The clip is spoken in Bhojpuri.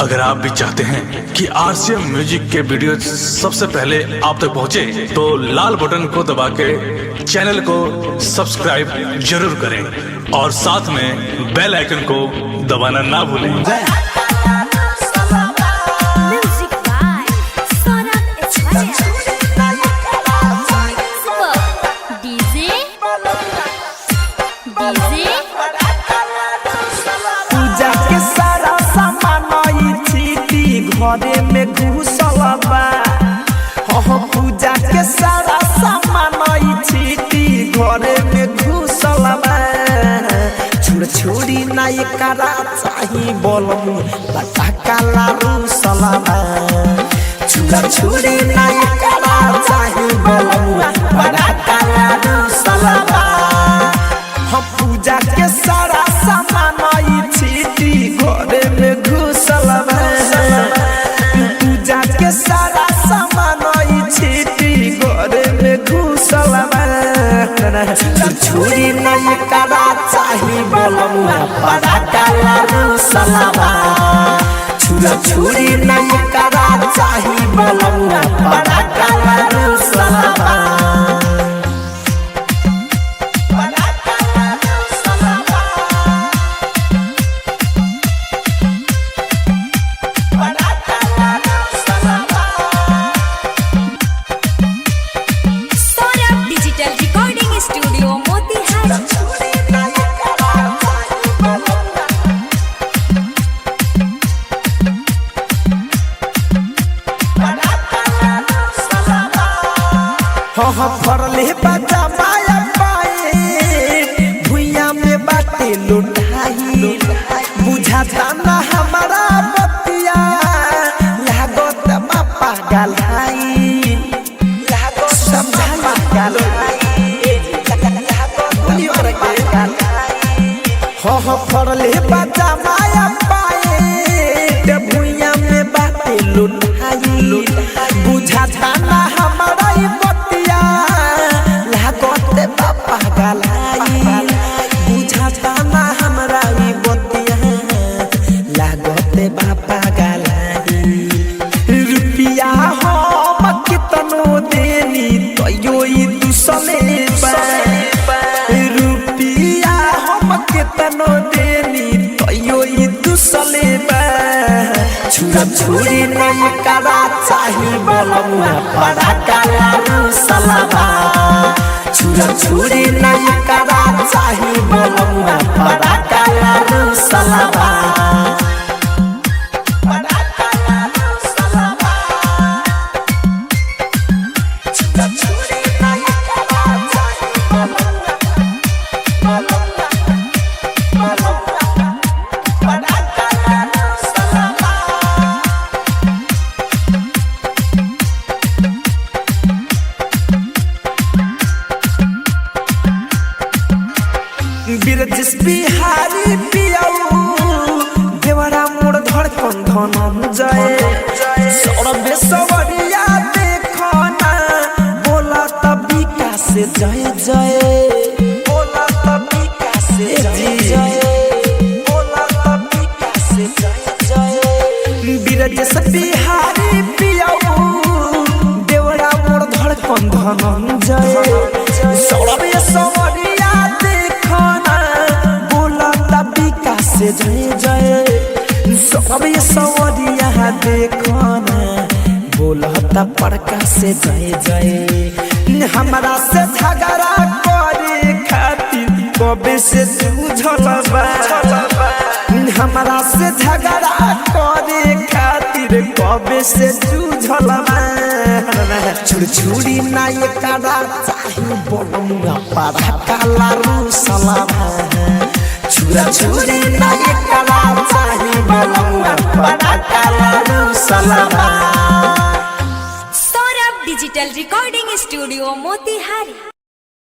अगर आप भी चाहते हैं कि आरसीएम म्यूजिक के वीडियो सबसे पहले आप तक पहुंचे, तो लाल बटन को दबा के चैनल को सब्सक्राइब जरूर करें और साथ में बेल आइकन को दबाना ना भूलें। घरे में घुसल बा पूजा के सारा सामान छीटी घरे में घुसल बा छोड़ी ना एकरा चाही बोलमु पटाखा लारूसल बा छोड़ी ना एकरा चाही बोलमु पटाखा लारूसल बा पूजा के सारा सामान छीटी घरे में घुसल बा सारा सामान छीटी घरे में घुसल छुरी नहीं करा चाही बोलमुआ पटाखा लारूसल बा छुरी नहीं करा चाही बोलमुआ पटाखा लारूसल बा। फरले बजा माया पाए भुइया में बाटे लुटाई बुझाता ना हमारा बतिया लागत बापा गलाई समझा गलाई फरले बजा माया पाए भुइया में बाटे लुटाई बुझाता ना हमारा बुझाता ना हमरा बतिया लागते बापा गलाई रुपिया हम कितनो देनी तैयो दूसले रुपिया हम कितनो देनी तैयो दूसले छुरी नहीं करा चाही बोलमुआ पटाखा लारूसल बा छुरी नहीं करा चाही बोलमुआ पटाखा लारूसल बा। बिरजिस बिहारी पियाऊ देवरा मोड़ धड़कन धनंजय सौरभे सवरिया देखो ना बोला तभी कैसे जय जय बोला तभी कैसे जय जय बोला तभी कैसे जय जय बिरजिस बिहारी पियाऊ देवरा मोड़ धड़कन धनंजय सौरभे सवरिया जय जय सब सवरिया देखो ना बोलता पड़का से जय जय हमारा से झगड़ा करे खातिर कबे से जूझल बा हमारा से झगड़ा करे खातिर कबे से जूझल बा छुरी ना एकरा चाही बोलमुआ पटाखा लारूसल बा छुरी नहीं करा चाही बोलमुआ पटाखा लारूसल बा। Saurabh digital recording studio Motihari.